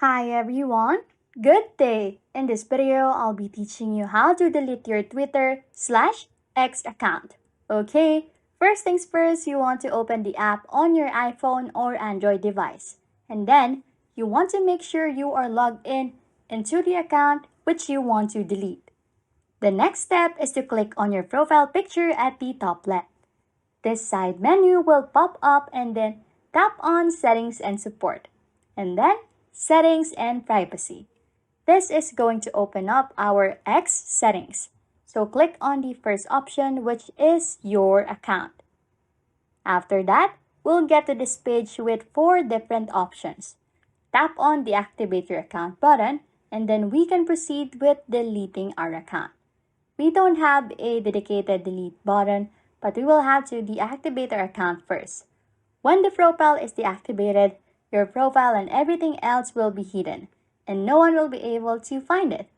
Hi everyone, good day! In this video, I'll be teaching you how to delete your Twitter/X account. Okay, first things first, you want to open the app on your iPhone or Android device. And then, you want to make sure you are logged in into the account which you want to delete. The next step is to click on your profile picture at the top left. This side menu will pop up and then tap on Settings and Support. And then Settings and Privacy. This is going to open up our X settings. So click on the first option, which is your account. After that, we'll get to this page with 4 different options. Tap on the Activate Your Account button and then we can proceed with deleting our account. We don't have a dedicated delete button, but we will have to deactivate our account first. When the profile is deactivated, your profile and everything else will be hidden, and no one will be able to find it.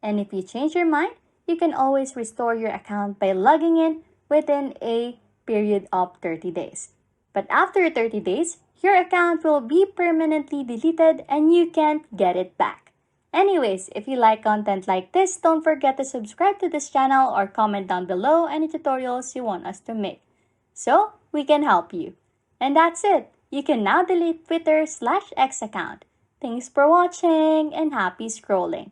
And if you change your mind, you can always restore your account by logging in within a period of 30 days. But after 30 days, your account will be permanently deleted and you can't get it back. Anyways, if you like content like this, don't forget to subscribe to this channel or comment down below any tutorials you want us to make, so we can help you. And that's it. You can now delete Twitter/X account. Thanks for watching and happy scrolling.